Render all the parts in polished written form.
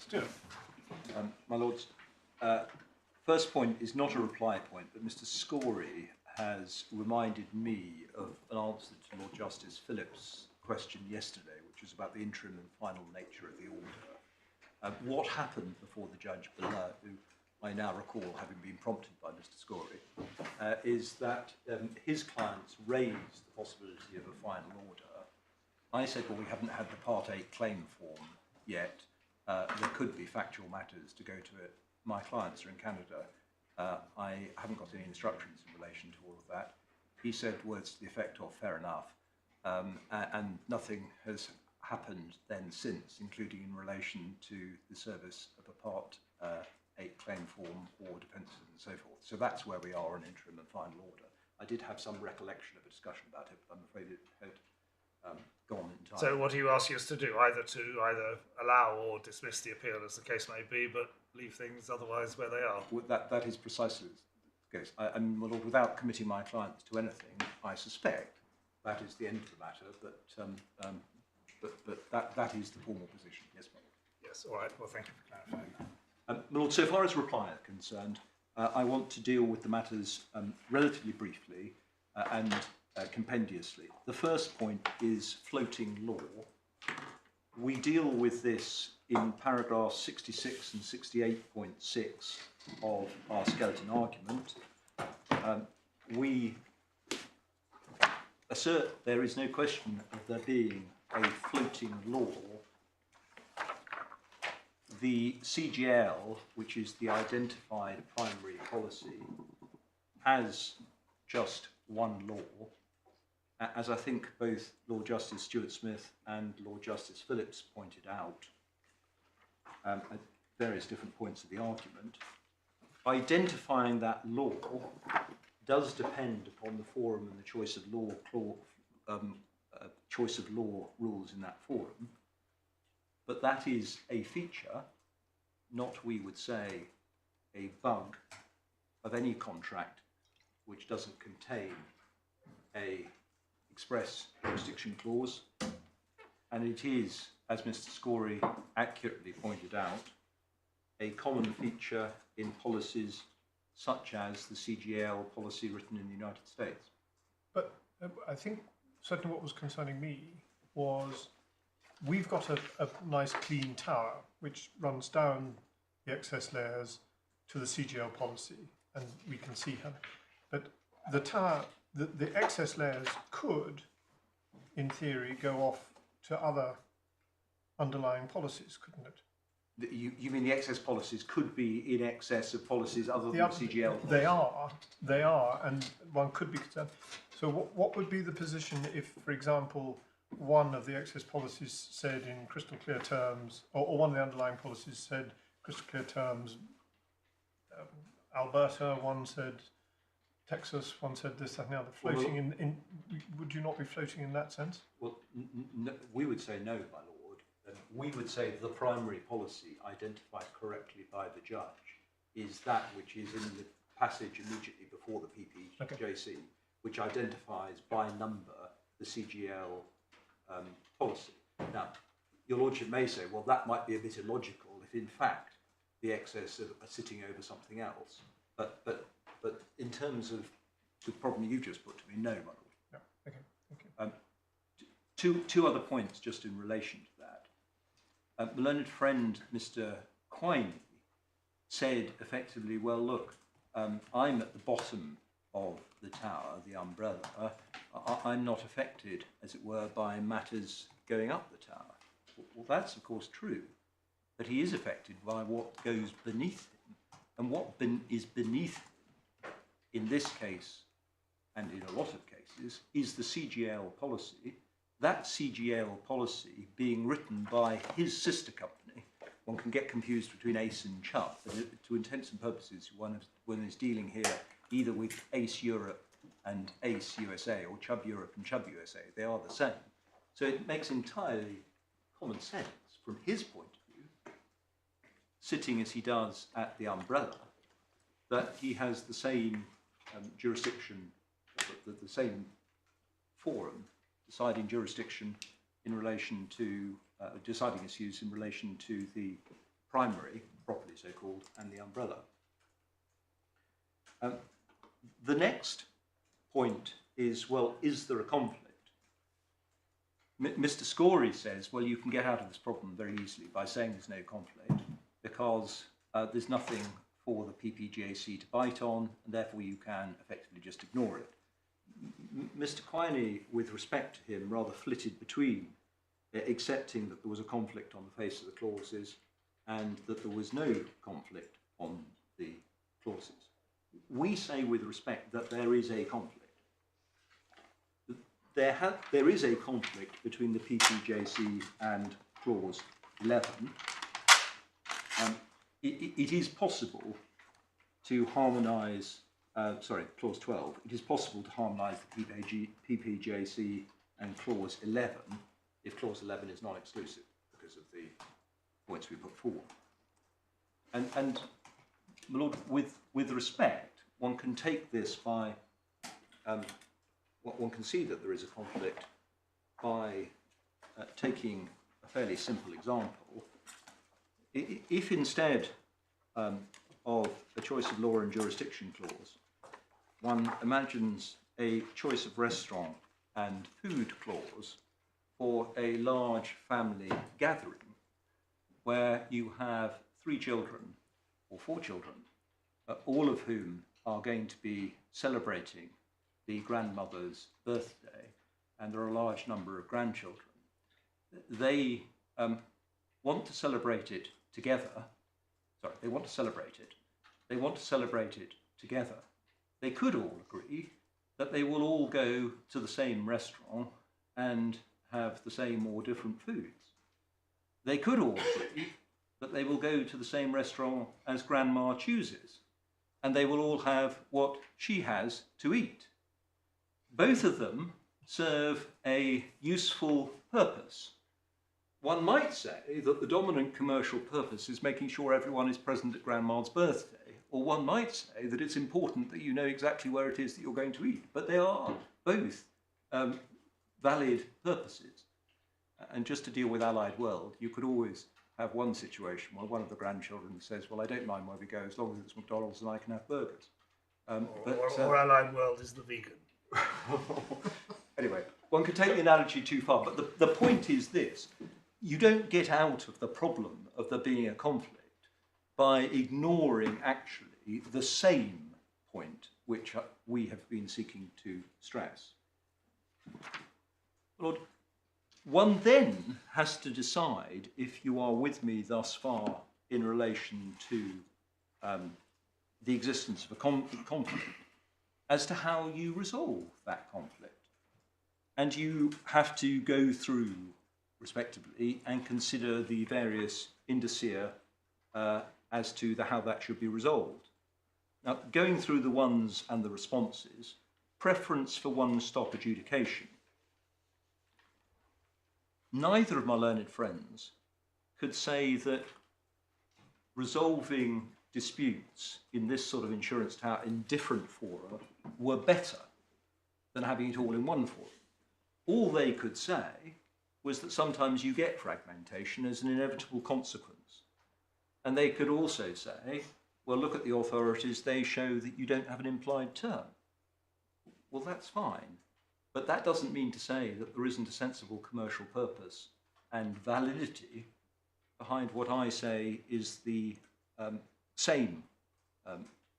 Stuart. My Lords, first point is not a reply point, but Mr. Scory has reminded me of an answer to Lord Justice Phillips' question yesterday, which was about the interim and final nature of the order. What happened before the judge below, who I now recall having been prompted by Mr. Scory, is that his clients raised the possibility of a final order. I said, well, we haven't had the Part 8 claim form yet. There could be factual matters to go to it. My clients are in Canada. I haven't got any instructions in relation to all of that. He said words to the effect of fair enough, and nothing has happened then since, including in relation to the service of a Part 8 claim form or dependents and so forth. So that's where we are in interim and final order. I did have some recollection of a discussion about it, but I'm afraid it had gone entirely. So what are you asking us to do? Either allow or dismiss the appeal, as the case may be, but leave things otherwise where they are? Well, that is precisely the case. Well, without committing my clients to anything, I suspect that is the end of the matter, but that is the formal position. Yes, my Lord. Yes, all right. Well, thank you for clarifying. My Lord, so far as reply is concerned, I want to deal with the matters relatively briefly and compendiously. The first point is floating law. We deal with this in paragraphs 66 and 68.6 of our skeleton argument. We assert there is no question of there being a floating law. The CGL, which is the identified primary policy, has just one law. As I think both Lord Justice Stuart-Smith and Lord Justice Phillips pointed out at various different points of the argument, identifying that law does depend upon the forum and the choice of law rules in that forum, but that is a feature, not, we would say, a bug of any contract which doesn't contain a express jurisdiction clause, and it is, as Mr. Scory accurately pointed out, a common feature in policies such as the CGL policy written in the United States. But I think certainly what was concerning me was we've got a nice clean tower which runs down the excess layers to the CGL policy, and we can see how. But the tower, the excess layers could, in theory, go off to other underlying policies, couldn't it? You mean the excess policies could be in excess of policies other than the CGL policy? They are, and one could be concerned. So what would be the position if, for example, one of the excess policies said in crystal clear terms, or one of the underlying policies said crystal clear terms, Alberta, one said Texas, one said this, that, and the other, floating would you not be floating in that sense? Well, we would say no, my Lord. We would say the primary policy identified correctly by the judge is that which is in the passage immediately before the PPJC, which identifies by number the CGL policy. Now, your Lordship may say, well, that might be a bit illogical if in fact the excess are sitting over something else. But in terms of the problem you just put to me, no, my Lord. No. Okay. Thank you. Two other points just in relation to that. The learned friend, Mr. Quiney, said effectively, well, look, I'm at the bottom of the tower, the umbrella. I'm not affected, as it were, by matters going up the tower. Well, that's, of course, true. But he is affected by what goes beneath him. And what is beneath him, in this case, and in a lot of cases, is the CGL policy. That CGL policy being written by his sister company. One can get confused between ACE and Chubb, but to intents and purposes, one is dealing here either with ACE Europe and ACE USA, or Chubb Europe and Chubb USA. They are the same. So it makes entirely common sense from his point of view, sitting as he does at the umbrella, that he has the same jurisdiction, the same forum, deciding jurisdiction in relation to deciding issues in relation to the primary, properly so called, and the umbrella. The next point is, well, is there a conflict? Mr. Scory says, well, you can get out of this problem very easily by saying there's no conflict because there's nothing for the PPJC to bite on, and therefore you can effectively just ignore it. Mr. Quiney, with respect to him, rather flitted between accepting that there was a conflict on the face of the clauses and that there was no conflict on the clauses. We say with respect that there is a conflict. There is a conflict between the PPJC and clause 11. It is possible to harmonise, clause 12, it is possible to harmonise the PPJC and clause 11 if clause 11 is non-exclusive because of the points we put forward. And my Lord, with respect, one can take this by, one can see that there is a conflict by taking a fairly simple example. If instead of a choice of law and jurisdiction clause, one imagines a choice of restaurant and food clause for a large family gathering where you have 3 children or 4 children, all of whom are going to be celebrating the grandmother's birthday, and there are a large number of grandchildren. They want to celebrate it together. Sorry, they want to celebrate it. They want to celebrate it together. They could all agree that they will all go to the same restaurant and have the same or different foods. They could all agree that they will go to the same restaurant as Grandma chooses, and they will all have what she has to eat. Both of them serve a useful purpose. One might say that the dominant commercial purpose is making sure everyone is present at Grandma's birthday, or one might say that it's important that you know exactly where it is that you're going to eat. But they are both valid purposes. And just to deal with Allied World, you could always have one situation where one of the grandchildren says, well, I don't mind where we go as long as it's McDonald's and I can have burgers. Or Allied World is the vegan. Anyway, one could take the analogy too far, but the point is this. You don't get out of the problem of there being a conflict by ignoring actually the same point which we have been seeking to stress. Lord, one then has to decide, if you are with me thus far in relation to the existence of a conflict, as to how you resolve that conflict. And you have to go through, respectively, and consider the various indicia as to how that should be resolved. Now, going through the ones and the responses, preference for one-stop adjudication. Neither of my learned friends could say that resolving disputes in this sort of insurance tower in different fora were better than having it all in one forum. All they could say was that sometimes you get fragmentation as an inevitable consequence. And they could also say, well, look at the authorities, they show that you don't have an implied term. Well, that's fine. But that doesn't mean to say that there isn't a sensible commercial purpose and validity behind what I say is the same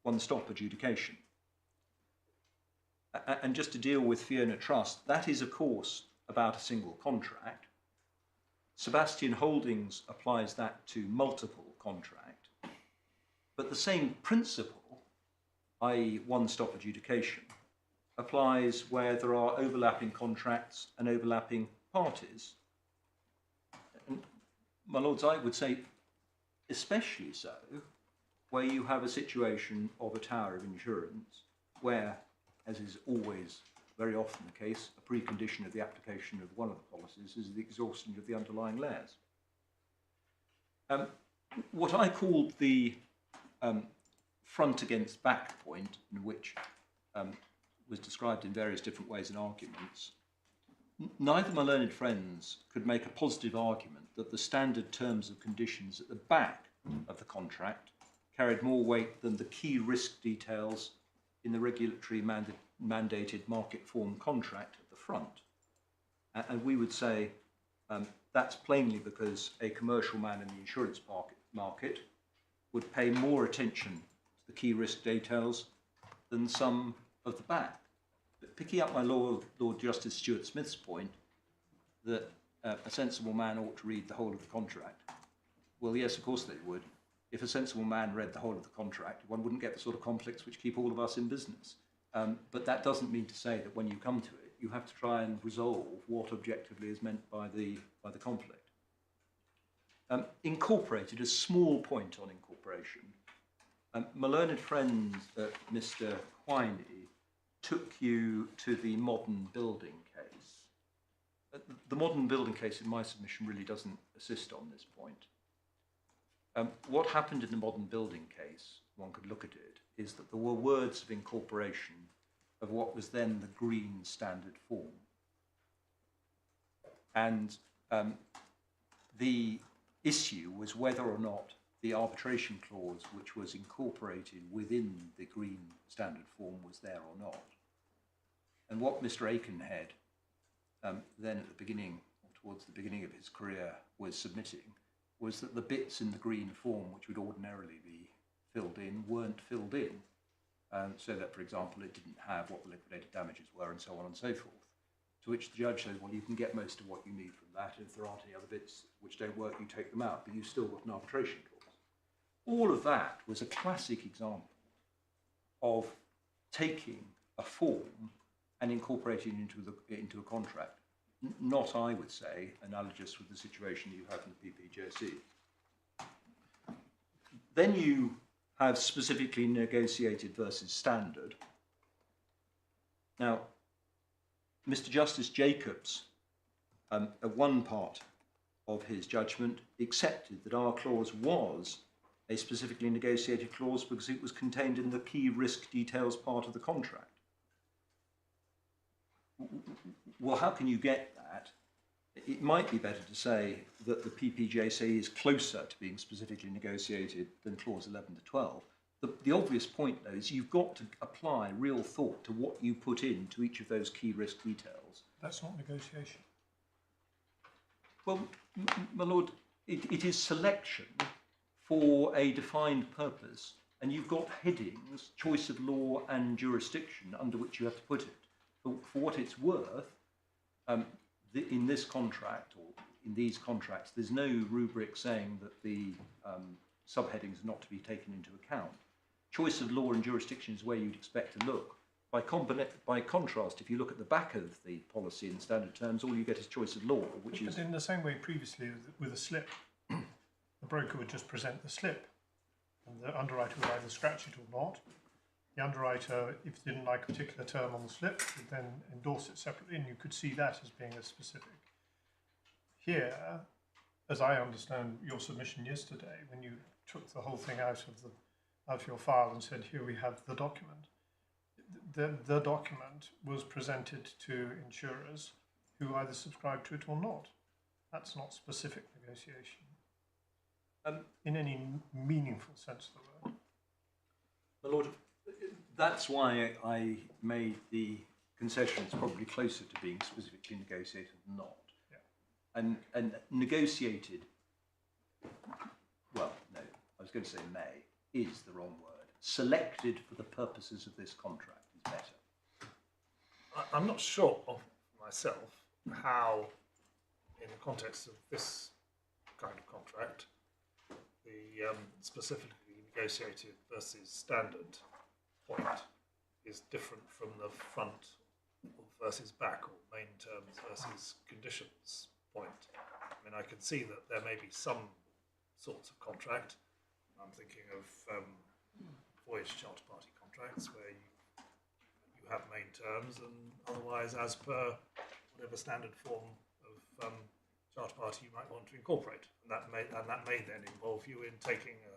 one-stop adjudication. And just to deal with Fiona Trust, that is, of course, about a single contract. Sebastian Holdings applies that to multiple contract. But the same principle, i.e. one-stop adjudication, applies where there are overlapping contracts and overlapping parties. And, my lords, I would say especially so where you have a situation of a tower of insurance where, as is always very often the case, a precondition of the application of one of the policies is the exhaustion of the underlying layers. What I called the front against back point, in which was described in various different ways in arguments, neither my learned friends could make a positive argument that the standard terms of conditions at the back of the contract carried more weight than the key risk details in the regulatory mandated market form contract at the front. And we would say that's plainly because a commercial man in the insurance market would pay more attention to the key risk details than some of the back. But picking up my Lord Justice Stuart-Smith's point that a sensible man ought to read the whole of the contract, well, yes, of course they would. If a sensible man read the whole of the contract, one wouldn't get the sort of conflicts which keep all of us in business. But that doesn't mean to say that when you come to it, you have to try and resolve what objectively is meant by the conflict. Incorporated, a small point on incorporation. My learned friend, Mr. Quiney, took you to the modern building case. The modern building case in my submission really doesn't assist on this point. What happened in the modern building case, one could look at it, is that there were words of incorporation of what was then the green standard form. And the issue was whether or not the arbitration clause which was incorporated within the green standard form was there or not. And what Mr. Aikenhead, then at the beginning, or towards the beginning of his career, was submitting was that the bits in the green form which would ordinarily be filled in weren't filled in. So that, for example, it didn't have what the liquidated damages were and so on and so forth. To which the judge said, well, you can get most of what you need from that. If there aren't any other bits which don't work, you take them out, but you've still got an arbitration clause. All of that was a classic example of taking a form and incorporating it into a contract. Not, I would say, analogous with the situation you have in the PPJC. Then you have specifically negotiated versus standard. Now, Mr. Justice Jacobs, at one part of his judgment, accepted that our clause was a specifically negotiated clause because it was contained in the key risk details part of the contract. Well, how can you get that? It might be better to say that the PPJC is closer to being specifically negotiated than clause 11 to 12. The obvious point, though, is you've got to apply real thought to what you put into each of those key risk details. That's not negotiation. Well, my lord, it is selection for a defined purpose, and you've got headings, choice of law and jurisdiction, under which you have to put it. For what it's worth, in this contract, or in these contracts, there's no rubric saying that the subheadings are not to be taken into account. Choice of law and jurisdiction is where you'd expect to look. By contrast, if you look at the back of the policy in standard terms, all you get is choice of law, which is... in the same way previously with a slip, the broker would just present the slip, and the underwriter would either scratch it or not. The underwriter, if he didn't like a particular term on the slip, would then endorse it separately, and you could see that as being a specific. Here, as I understand your submission yesterday, when you took the whole thing out of your file and said, here we have the document, the document was presented to insurers who either subscribed to it or not. That's not specific negotiation in any meaningful sense of the word. My lord, that's why I made the concessions probably closer to being specifically negotiated than not. Yeah. And negotiated, well, no, I was going to say may, is the wrong word. Selected for the purposes of this contract is better. I'm not sure myself how, in the context of this kind of contract, the specifically negotiated versus standard point is different from the front versus back, or main terms versus conditions point. I mean, I can see that there may be some sorts of contract. I'm thinking of voyage charter party contracts where you have main terms, and otherwise, as per whatever standard form of charter party you might want to incorporate, and that may then involve you in taking a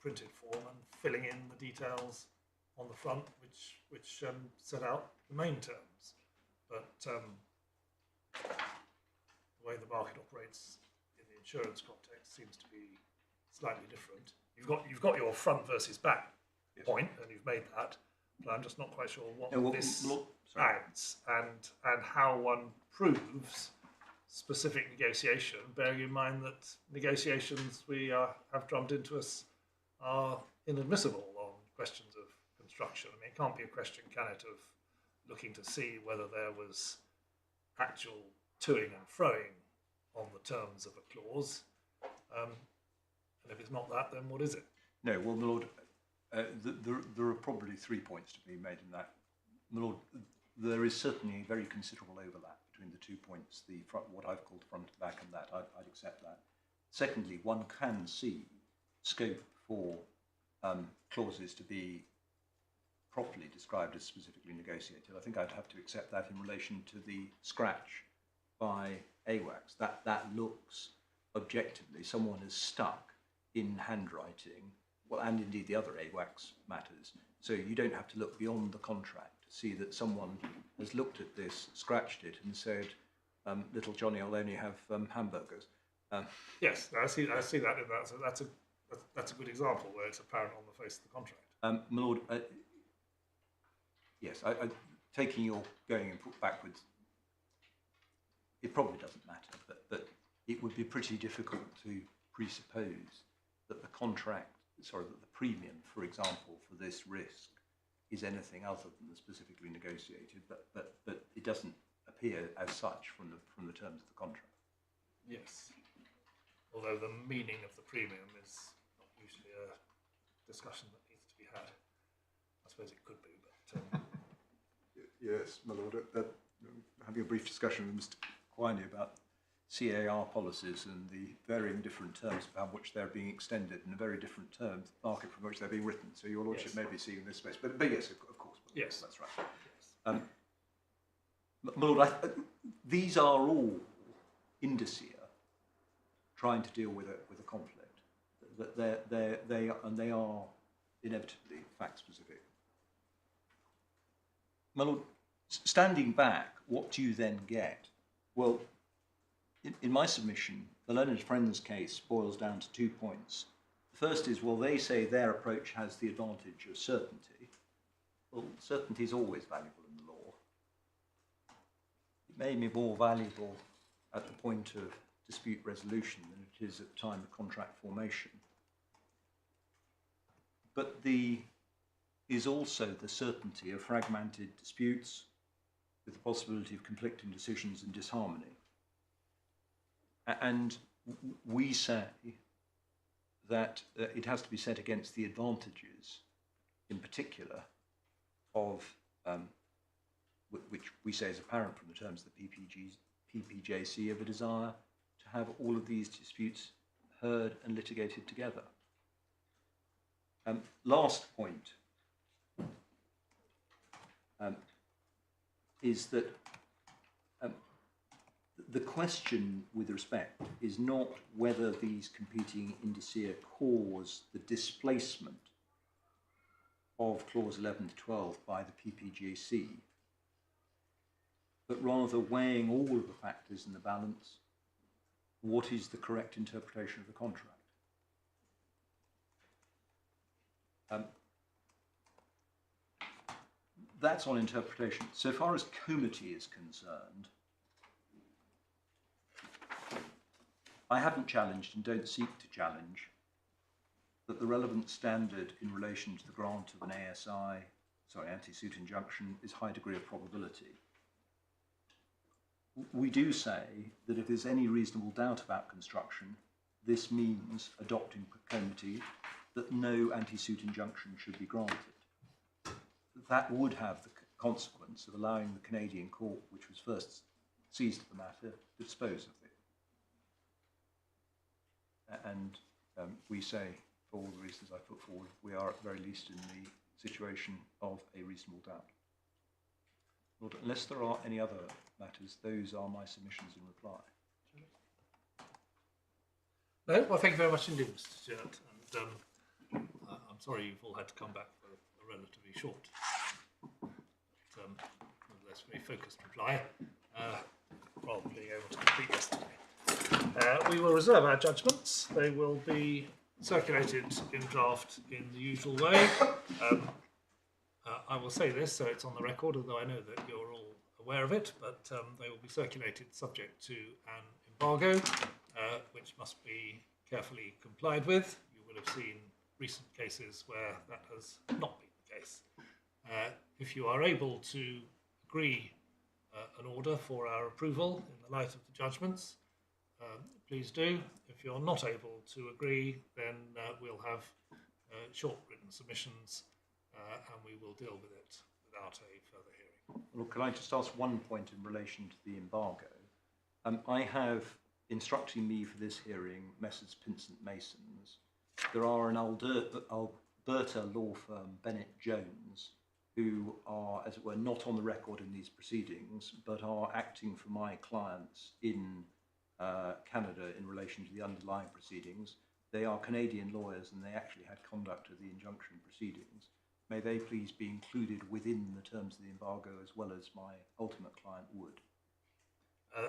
printed form and filling in the details on the front, which set out the main terms. But the way the market operates in the insurance context seems to be slightly different. You've got your front versus back point, and you've made that, but I'm just not quite sure what this adds and how one proves specific negotiation, bearing in mind that negotiations we have drummed into us are inadmissible on questions of construction. I mean, it can't be a question, can it, of looking to see whether there was actual toing and froing on the terms of a clause. And if it's not that, then what is it? No, well, my lord, there are probably 3 points to be made in that. My lord, there is certainly very considerable overlap between the 2 points, the front, what I've called front to back, and that. I'd accept that. Secondly, one can see scope for clauses to be properly described as specifically negotiated. I think I'd have to accept that in relation to the scratch by AWACs. That looks objectively, someone is stuck in handwriting, well, and indeed the other AWACs matters. So you don't have to look beyond the contract to see that someone has looked at this, scratched it, and said, "Little Johnny, I'll only have hamburgers." Yes, I see that in that. So that's a good example where it's apparent on the face of the contract. My lord, yes, taking your going and put backwards, it probably doesn't matter, but it would be pretty difficult to presuppose that the that the premium, for example, for this risk is anything other than the specifically negotiated, but it doesn't appear as such from the terms of the contract. Yes, although the meaning of the premium is not usually a discussion that needs to be had. I suppose it could be, but yes, my lord. Having a brief discussion with Mr. Quiney about CAR policies and the varying different terms upon which they're being extended and the very different terms market from which they're being written. So your lordship may be seeing this space, but yes, of course. Yes, that's right. Yes. My lord, these are all indicia trying to deal with a conflict. That they are inevitably fact specific. My lord, standing back, what do you then get? Well, in my submission, the learned friends case boils down to 2 points. The first is, well, they say their approach has the advantage of certainty. Well, certainty is always valuable in the law. It may be more valuable at the point of dispute resolution than it is at the time of contract formation. But is also the certainty of fragmented disputes with the possibility of conflicting decisions and disharmony. And we say that it has to be set against the advantages, in particular, of which we say is apparent from the terms of the PPJC, of a desire to have all of these disputes heard and litigated together. Last point is that the question with respect is not whether these competing indicia cause the displacement of clause 11 to 12 by the PPJC, but rather weighing all of the factors in the balance, what is the correct interpretation of the contract? That's on interpretation. So far as comity is concerned, I haven't challenged and don't seek to challenge that the relevant standard in relation to the grant of an anti-suit injunction is high degree of probability. We do say that if there's any reasonable doubt about construction, this means adopting comity that no anti-suit injunction should be granted. That would have the consequence of allowing the Canadian court, which was first seized of the matter, to dispose of it. And we say, for all the reasons I put forward, we are at the very least in the situation of a reasonable doubt. Lord, unless there are any other matters, those are my submissions in reply. No, well, thank you very much indeed, Mr. Stewart. And I'm sorry you've all had to come back for a relatively short, but nonetheless very focused reply. Probably able to complete yesterday. We will reserve our judgments. They will be circulated in draft in the usual way. I will say this so it's on the record, although I know that you're all aware of it, but they will be circulated subject to an embargo, which must be carefully complied with. You will have seen recent cases where that has not been the case. If you are able to agree an order for our approval in the light of the judgments, please do. If you're not able to agree, then we'll have short written submissions and we will deal with it without a further hearing. Well, can I just ask one point in relation to the embargo? I have, instructing me for this hearing, Messrs. Pinsent Masons. There are an Alberta law firm, Bennett Jones, who are, as it were, not on the record in these proceedings, but are acting for my clients in Canada in relation to the underlying proceedings. They are Canadian lawyers and they actually had conduct of the injunction proceedings. May they please be included within the terms of the embargo as well as my ultimate client would.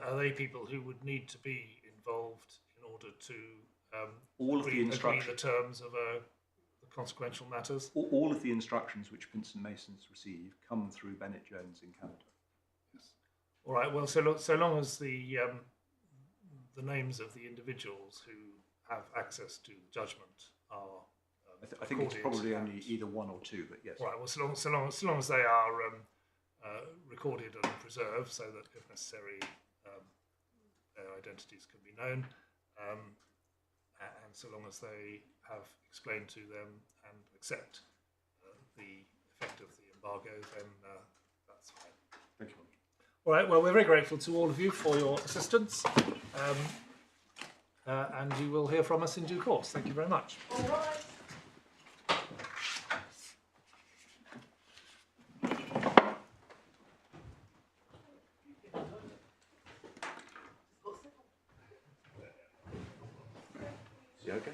Are they people who would need to be involved in order to agree the terms of the consequential matters? All of the instructions which Pinsent Masons receive come through Bennett Jones in Canada. Yes. All right. Well, so long as the names of the individuals who have access to the judgment are I think it's probably only either one or two, but yes. Right. Well, so long as they are recorded and preserved, so that if necessary, their identities can be known, and so long as they have explained to them and accept the effect of the embargo, then that's fine. Thank you. All right. Well, we're very grateful to all of you for your assistance, and you will hear from us in due course. Thank you very much. All right. You okay?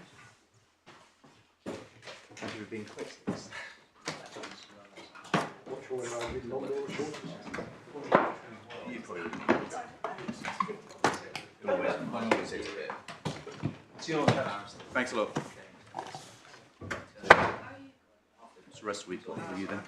Thank you for being quick. You probably always hit a bit. Thanks a lot. It's the rest of the week for you then.